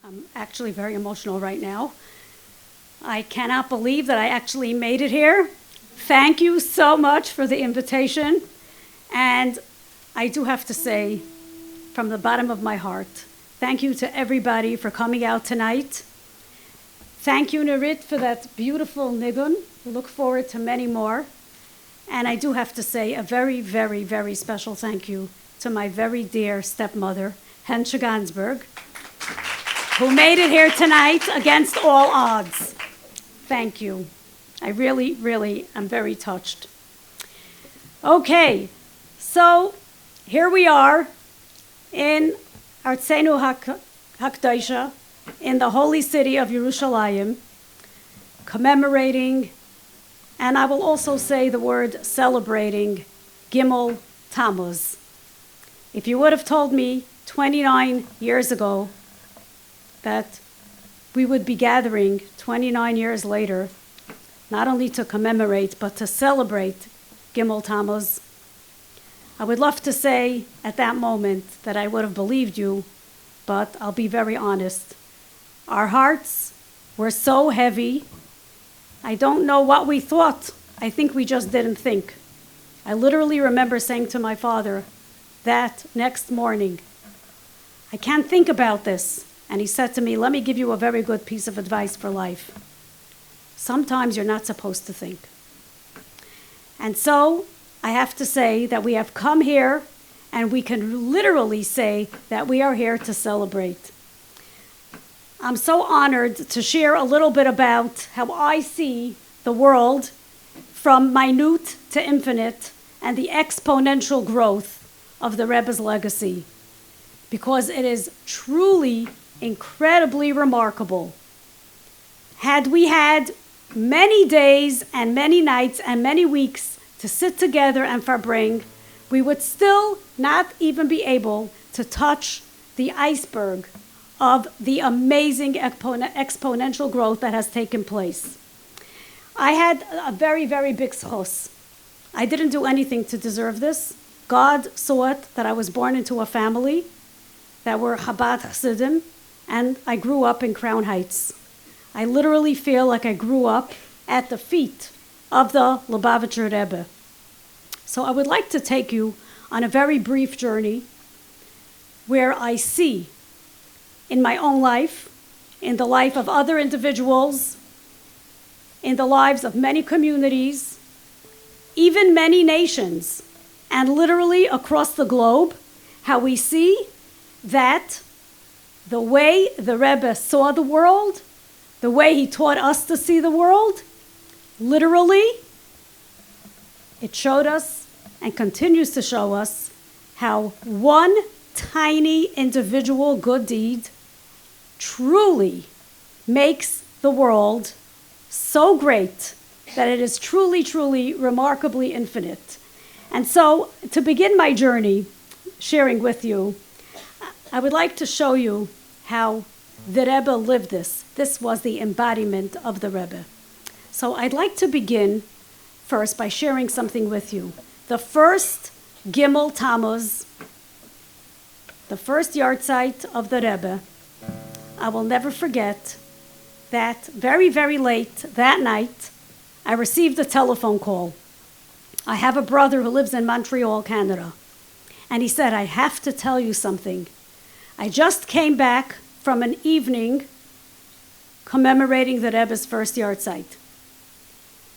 I'm actually very emotional right now. I cannot believe that I actually made it here. Thank you so much for the invitation. And I do have to say, from the bottom of my heart, thank you to everybody for coming out tonight. Thank you, Nirit, for that beautiful nigun. I look forward to many more. And I do have to say a very, very, very special thank you to my very dear stepmother, Hensha Gansberg, who made it here tonight against all odds. Thank you. I really, really am very touched. Okay, so here we are in Artsenu Hakdaisha, in the holy city of Yerushalayim, commemorating, and I will also say the word celebrating, Gimmel Tammuz. If you would have told me 29 years ago that we would be gathering 29 years later, not only to commemorate, but to celebrate Gimmel Tammuz, I would love to say at that moment that I would have believed you, but I'll be very honest. Our hearts were so heavy. I don't know what we thought. I think we just didn't think. I literally remember saying to my father that next morning, I can't think about this. And he said to me, let me give you a very good piece of advice for life. Sometimes you're not supposed to think. And so I have to say that we have come here and we can literally say that we are here to celebrate. I'm so honored to share a little bit about how I see the world from minute to infinite and the exponential growth of the Rebbe's legacy, because it is truly incredibly remarkable. Had we had many days and many nights and many weeks to sit together and farbring, we would still not even be able to touch the iceberg of the amazing exponential growth that has taken place. I had a very, very big schos. I didn't do anything to deserve this. God saw it that I was born into a family that were Chabad Chassidim, and I grew up in Crown Heights. I literally feel like I grew up at the feet of the Lubavitcher Rebbe. So I would like to take you on a very brief journey where I see in my own life, in the life of other individuals, in the lives of many communities, even many nations, and literally across the globe, how we see that the way the Rebbe saw the world, the way he taught us to see the world, literally, it showed us and continues to show us how one tiny individual good deed truly makes the world so great that it is truly, truly remarkably infinite. And so, to begin my journey sharing with you, I would like to show you how the Rebbe lived this. This was the embodiment of the Rebbe. So I'd like to begin first by sharing something with you. The first Gimmel Tammuz, the first yahrzeit of the Rebbe, I will never forget that very, very late that night, I received a telephone call. I have a brother who lives in Montreal, Canada. And he said, I have to tell you something. I just came back from an evening commemorating the Rebbe's first yahrzeit.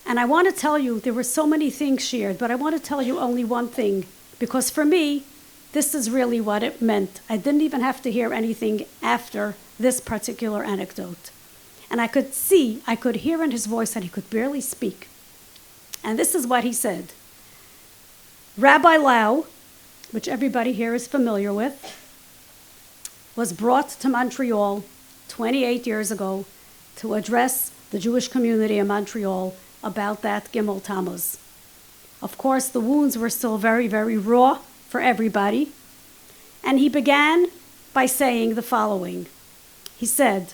And I want to tell you, there were so many things shared, but I want to tell you only one thing, because for me, this is really what it meant. I didn't even have to hear anything after this particular anecdote. And I could hear in his voice that he could barely speak. And this is what he said. Rabbi Lau, which everybody here is familiar with, was brought to Montreal 28 years ago to address the Jewish community in Montreal about that Gimmel Tammuz. Of course, the wounds were still very, very raw for everybody. And he began by saying the following. He said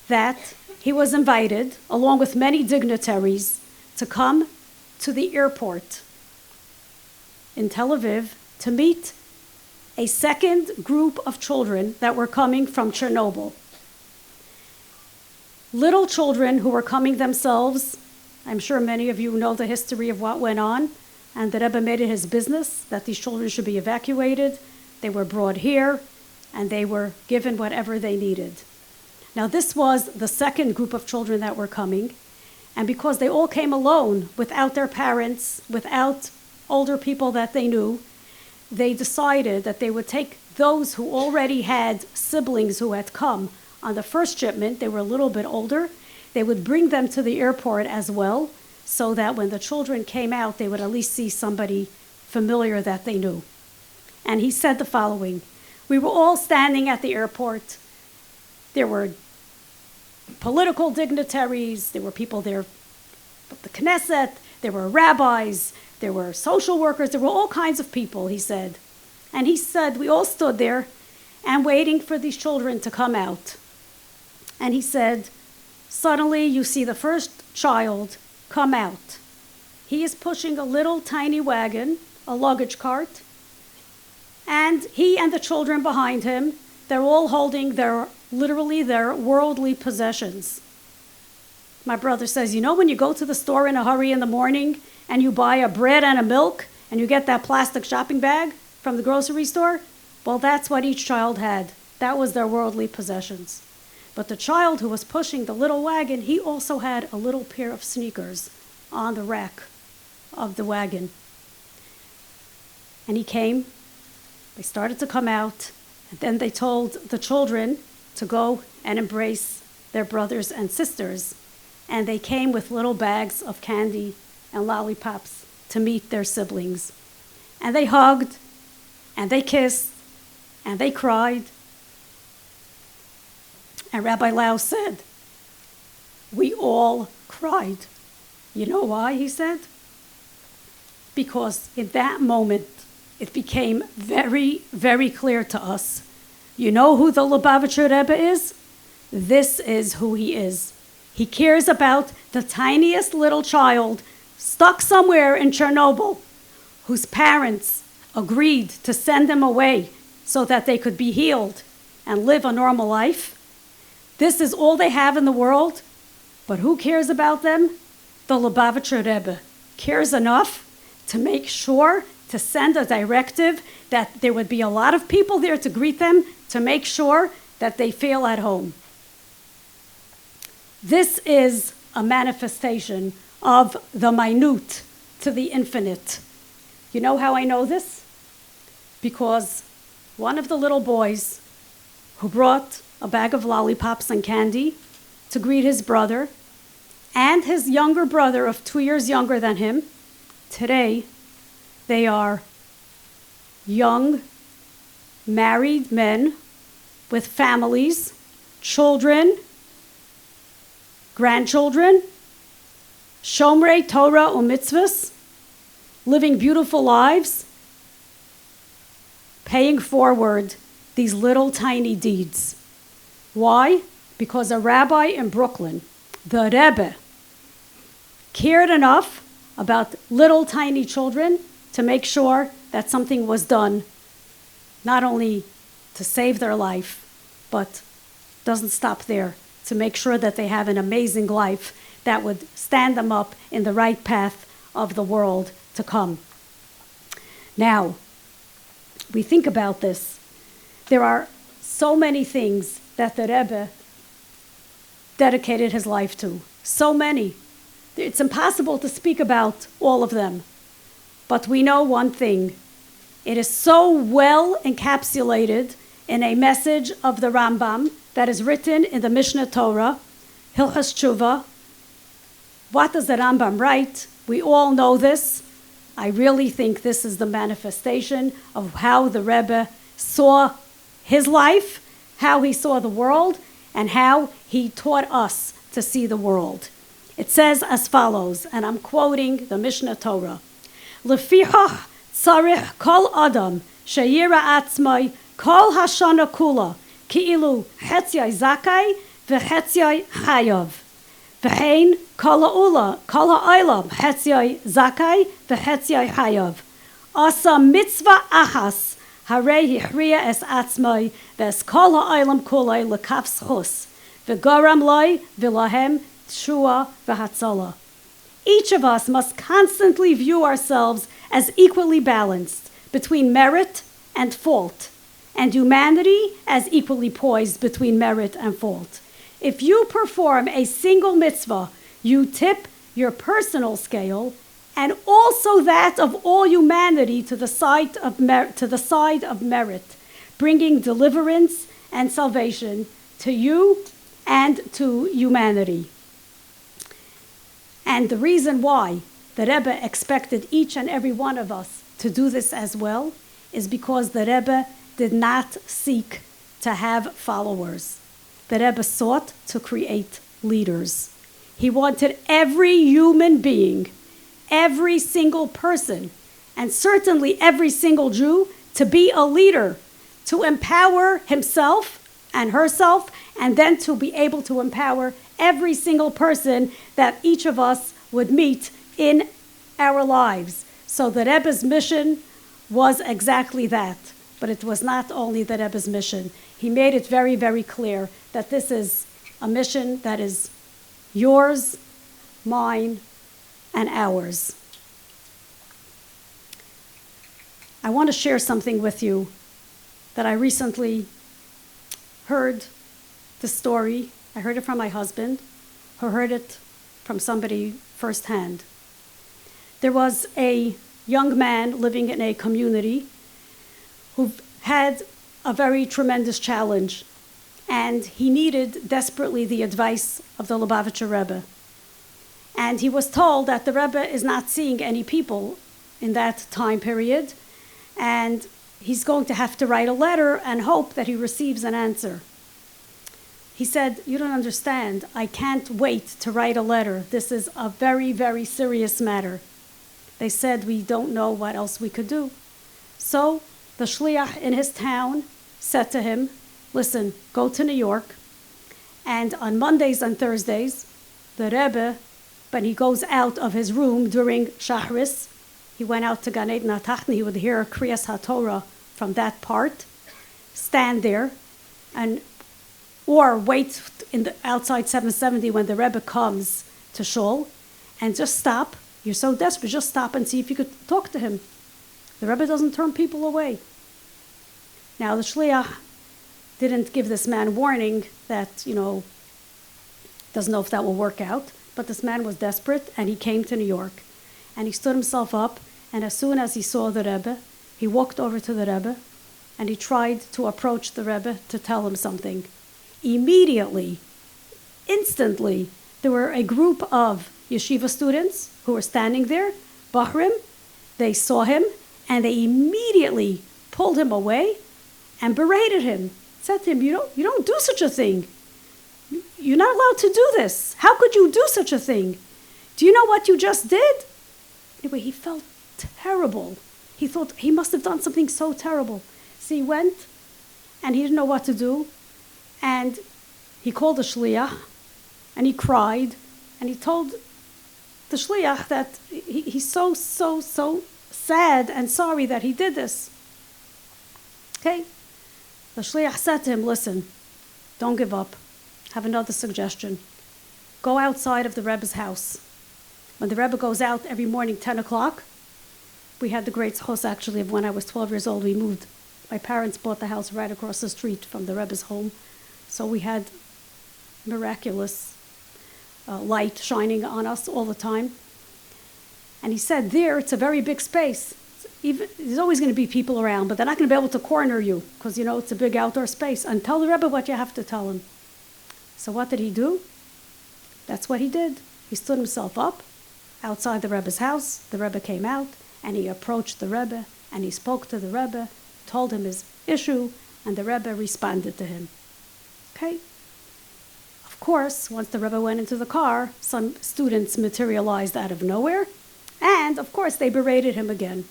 that he was invited, along with many dignitaries, to come to the airport in Tel Aviv to meet a second group of children that were coming from Chernobyl. Little children who were coming themselves. I'm sure many of you know the history of what went on, and the Rebbe made it his business that these children should be evacuated. They were brought here, and they were given whatever they needed. Now, this was the second group of children that were coming, and because they all came alone, without their parents, without older people that they knew, they decided that they would take those who already had siblings who had come on the first shipment. They were a little bit older. They would bring them to the airport as well, so that when the children came out, they would at least see somebody familiar that they knew. And he said the following: we were all standing at the airport. There were political dignitaries, there were people there from the Knesset, there were rabbis, there were social workers, there were all kinds of people, he said. And he said, we all stood there and waiting for these children to come out. And he said, suddenly you see the first child come out. He is pushing a little tiny wagon, a luggage cart, and he and the children behind him, they're all holding literally their worldly possessions. My brother says, you know when you go to the store in a hurry in the morning and you buy a bread and a milk and you get that plastic shopping bag from the grocery store? Well, that's what each child had. That was their worldly possessions. But the child who was pushing the little wagon, he also had a little pair of sneakers on the rack of the wagon. And he came, they started to come out, and then they told the children to go and embrace their brothers and sisters. And they came with little bags of candy and lollipops to meet their siblings. And they hugged, and they kissed, and they cried. And Rabbi Lau said, we all cried. You know why, he said? Because in that moment, it became very, very clear to us. You know who the Lubavitcher Rebbe is? This is who he is. He cares about the tiniest little child stuck somewhere in Chernobyl, whose parents agreed to send them away so that they could be healed and live a normal life. This is all they have in the world, but who cares about them? The Lubavitcher Rebbe cares enough to make sure to send a directive that there would be a lot of people there to greet them, to make sure that they feel at home. This is a manifestation of the minute to the infinite. You know how I know this? Because one of the little boys who brought a bag of lollipops and candy to greet his brother and his younger brother of 2 years younger than him, today they are young, married men with families, children, grandchildren, Shomrei Torah u'mitzvahs, living beautiful lives, paying forward these little tiny deeds. Why? Because a rabbi in Brooklyn, the Rebbe, cared enough about little tiny children to make sure that something was done, not only to save their life, but doesn't stop there, to make sure that they have an amazing life that would stand them up in the right path of the world to come. Now, we think about this. There are so many things that the Rebbe dedicated his life to. So many. It's impossible to speak about all of them. But we know one thing. It is so well encapsulated in a message of the Rambam that is written in the Mishnah Torah, Hilchas Tshuva. What does the Rambam write? We all know this. I really think this is the manifestation of how the Rebbe saw his life, how he saw the world, and how he taught us to see the world. It says as follows, and I'm quoting the Mishnah Torah. Lefichach tzarich kol adam sheyira atzmai kol hashana kula ki'ilu hetzyai zakai v'hetzyai chayav. V'hein kol ha'olam hetzyai zakai v'hetzyai chayav. Asa mitzvah achas Harei hichriya es atzmai ves kol ha'olam kulei lekaf zchus v'goram loi v'lahem tshua v'hatzola. Each of us must constantly view ourselves as equally balanced between merit and fault, and humanity as equally poised between merit and fault. If you perform a single mitzvah, you tip your personal scale and also that of all humanity to the side of merit, bringing deliverance and salvation to you and to humanity. And the reason why the Rebbe expected each and every one of us to do this as well is because the Rebbe did not seek to have followers. The Rebbe sought to create leaders. He wanted every human being, every single person, and certainly every single Jew to be a leader, to empower himself and herself, and then to be able to empower every single person that each of us would meet in our lives. So the Rebbe's mission was exactly that. But it was not only the Rebbe's mission. He made it very, very clear that this is a mission that is yours, mine, and ours. I want to share something with you that I recently heard the story. I heard it from my husband, who heard it from somebody firsthand. There was a young man living in a community who had a very tremendous challenge, and he needed desperately the advice of the Lubavitcher Rebbe. And he was told that the Rebbe is not seeing any people in that time period, and he's going to have to write a letter and hope that he receives an answer. He said, "You don't understand. I can't wait to write a letter. This is a very, very serious matter." They said, "We don't know what else we could do." So the shliach in his town said to him, "Listen, go to New York, and on Mondays and Thursdays, the Rebbe, when he goes out of his room during Shachris, he went out to Gan Eden HaTachton, he would hear Kriyas HaTorah from that part, stand there, or wait outside 770 when the Rebbe comes to shul, and just stop. You're so desperate, just stop and see if you could talk to him. The Rebbe doesn't turn people away." Now, the shliach didn't give this man warning that, doesn't know if that will work out, but this man was desperate, and he came to New York. And he stood himself up, and as soon as he saw the Rebbe, he walked over to the Rebbe, and he tried to approach the Rebbe to tell him something. Immediately, instantly, there were a group of yeshiva students who were standing there, Bahrim. They saw him, and they immediately pulled him away and berated him. Said to him, you don't do such a thing. You're not allowed to do this. How could you do such a thing? Do you know what you just did? Anyway, he felt terrible. He thought he must have done something so terrible. So he went, and he didn't know what to do. And he called the shliach, and he cried, and he told the shliach that he's so sad and sorry that he did this. Okay? The shliach said to him, "Listen, don't give up. Have another suggestion. Go outside of the Rebbe's house. When the Rebbe goes out every morning, 10 o'clock, we had the great house actually of when I was 12 years old. We moved. My parents bought the house right across the street from the Rebbe's home. So we had miraculous light shining on us all the time. And he said, there, it's a very big space. There's always going to be people around, but they're not going to be able to corner you because, it's a big outdoor space. And tell the Rebbe what you have to tell him." So what did he do? That's what he did. He stood himself up outside the Rebbe's house. The Rebbe came out, and he approached the Rebbe, and he spoke to the Rebbe, told him his issue, and the Rebbe responded to him. Okay? Of course, once the Rebbe went into the car, some students materialized out of nowhere, and of course they berated him again.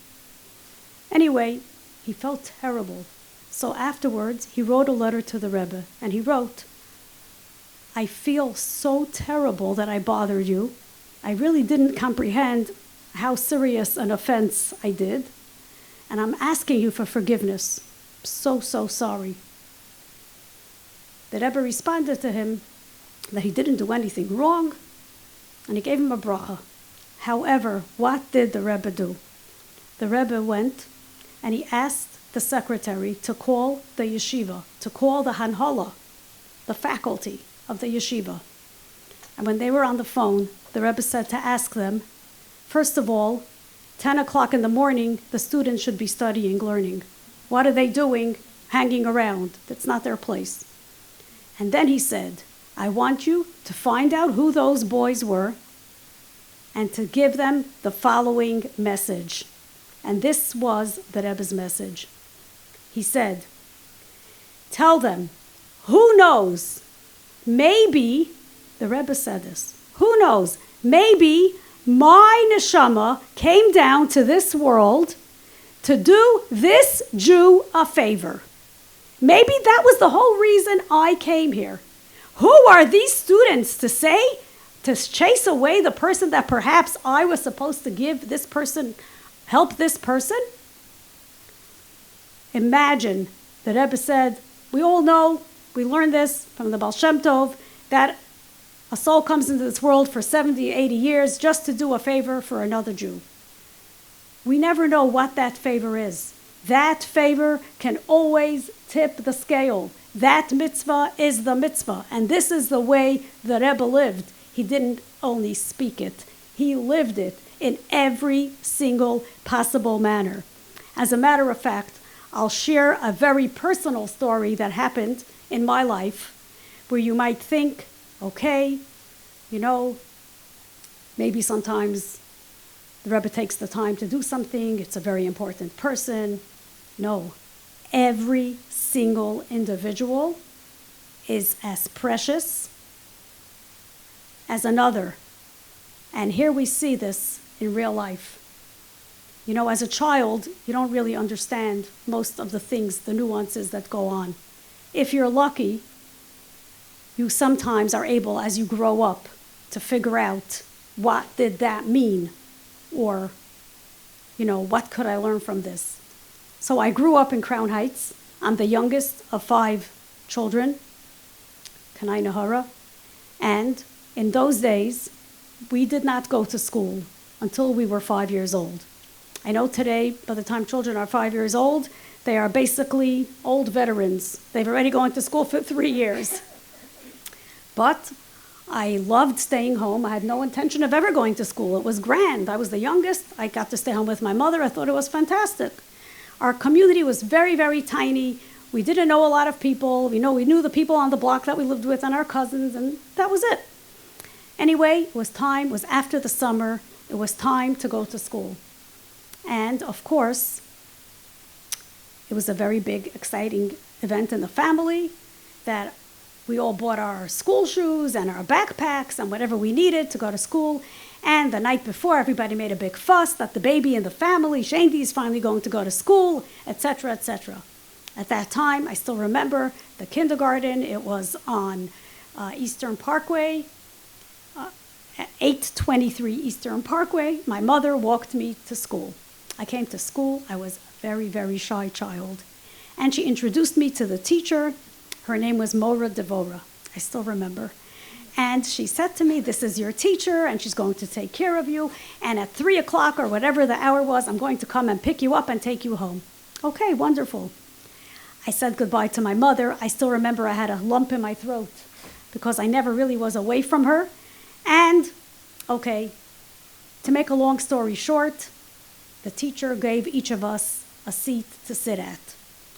Anyway, he felt terrible. So afterwards, he wrote a letter to the Rebbe, and he wrote, "I feel so terrible that I bothered you. I really didn't comprehend how serious an offense I did. and I'm asking you for forgiveness. I'm so, so sorry. The Rebbe responded to him that he didn't do anything wrong, and he gave him a bracha. However, what did the Rebbe do? The Rebbe went and he asked the secretary to call the yeshiva, to call the hanhola, the faculty of the yeshiva. And when they were on the phone, the Rebbe said to ask them, first of all, 10 o'clock in the morning, the students should be studying, learning. What are they doing hanging around? That's not their place. And then he said, I want you to find out who those boys were and to give them the following message. And this was the Rebbe's message. He said, tell them, who knows, maybe, the Rebbe said this, who knows, maybe my neshama came down to this world to do this Jew a favor. Maybe that was the whole reason I came here. Who are these students to say, to chase away the person that perhaps I was supposed to give this person, help this person? Imagine, the Rebbe said, we all know, we learned this from the Baal Shem Tov, that a soul comes into this world for 70, 80 years just to do a favor for another Jew. We never know what that favor is. That favor can always tip the scale. That mitzvah is the mitzvah. And this is the way the Rebbe lived. He didn't only speak it, he lived it in every single possible manner. As a matter of fact, I'll share a very personal story that happened in my life where you might think, okay, you know, maybe sometimes the Rebbe takes the time to do something, it's a very important person. No, every single individual is as precious as another. And here we see this in real life. You know, as a child, you don't really understand most of the things, the nuances that go on. If you're lucky, you sometimes are able, as you grow up, to figure out what did that mean, or, you know, what could I learn from this? So I grew up in Crown Heights. I'm the youngest of 5 children, Kanai Nahara, and in those days, we did not go to school until we were 5 years old. I know today, by the time children are 5 years old, they are basically old veterans. They've already gone to school for 3 years. But I loved staying home. I had no intention of ever going to school. It was grand. I was the youngest. I got to stay home with my mother. I thought it was fantastic. Our community was very, very tiny. We didn't know a lot of people. We knew the people on the block that we lived with and our cousins, and that was it. Anyway, it was after the summer. It was time to go to school. And of course, it was a very big, exciting event in the family that we all bought our school shoes and our backpacks and whatever we needed to go to school. And the night before, everybody made a big fuss that the baby in the family, Shaindy, is finally going to go to school, etc., etc. At that time, I still remember the kindergarten. It was on Eastern Parkway, 823 Eastern Parkway. My mother walked me to school. I came to school. I was a very, very shy child. And she introduced me to the teacher. Her name was Mora Devora. I still remember. And she said to me, this is your teacher, and she's going to take care of you. And at 3 o'clock or whatever the hour was, I'm going to come and pick you up and take you home. Okay, wonderful. I said goodbye to my mother. I still remember I had a lump in my throat because I never really was away from her. And, okay, to make a long story short, the teacher gave each of us a seat to sit at.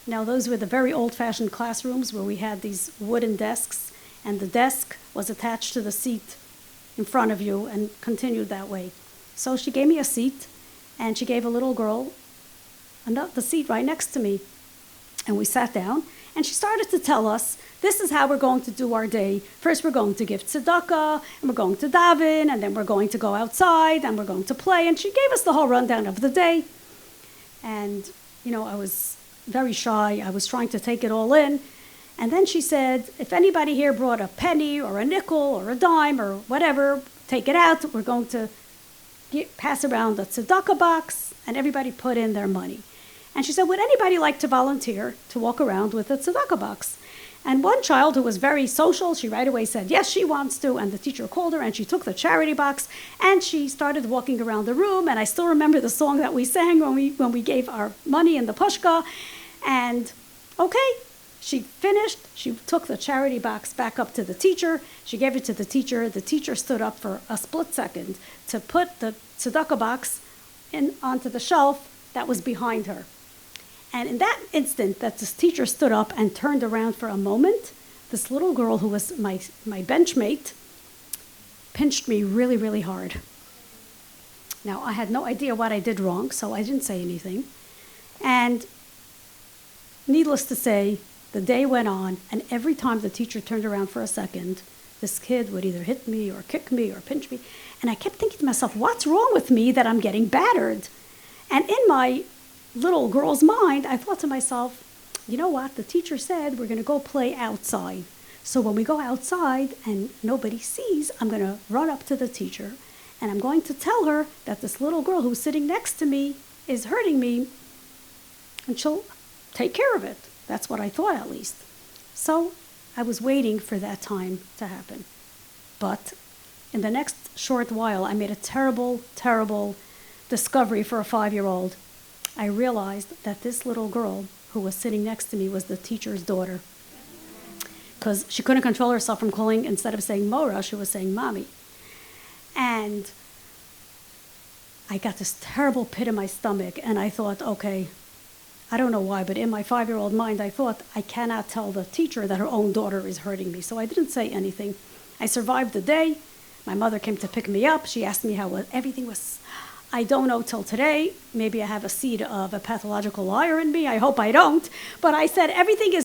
Now, those were the very old-fashioned classrooms where we had these wooden desks, and the desk was attached to the seat in front of you and continued that way. So she gave me a seat, and she gave a little girl the seat right next to me. And we sat down, and she started to tell us, this is how we're going to do our day. First, we're going to give tzedakah, and we're going to daven, and then we're going to go outside, and we're going to play. And she gave us the whole rundown of the day. And, you know, I was very shy. I was trying to take it all in. And then she said, if anybody here brought a penny or a nickel or a dime or whatever, take it out. We're going to pass around the tzedakah box, and everybody put in their money. And she said, would anybody like to volunteer to walk around with a tzedakah box? And one child who was very social, she right away said, yes, she wants to. And the teacher called her and she took the charity box and she started walking around the room. And I still remember the song that we sang when we gave our money in the pushka. And okay, she finished. She took the charity box back up to the teacher. She gave it to the teacher. The teacher stood up for a split second to put the tzedakah box onto the shelf that was behind her. And in that instant that this teacher stood up and turned around for a moment, this little girl who was my benchmate pinched me really, really hard. Now, I had no idea what I did wrong, so I didn't say anything. And needless to say, the day went on, and every time the teacher turned around for a second, this kid would either hit me or kick me or pinch me. And I kept thinking to myself, what's wrong with me that I'm getting battered? And in my little girl's mind, I thought to myself, you know what? The teacher said we're going to go play outside. So when we go outside and nobody sees, I'm going to run up to the teacher and I'm going to tell her that this little girl who's sitting next to me is hurting me and she'll take care of it. That's what I thought, at least. So I was waiting for that time to happen. But in the next short while, I made a terrible, terrible discovery for a 5-year-old. I realized that this little girl who was sitting next to me was the teacher's daughter. Because she couldn't control herself from calling, instead of saying Mora, she was saying Mommy. And I got this terrible pit in my stomach, and I thought, okay, I don't know why, but in my 5-year-old mind, I thought, I cannot tell the teacher that her own daughter is hurting me. So I didn't say anything. I survived the day. My mother came to pick me up. She asked me how everything was. I don't know till today. Maybe I have a seed of a pathological liar in me. I hope I don't. But I said, everything is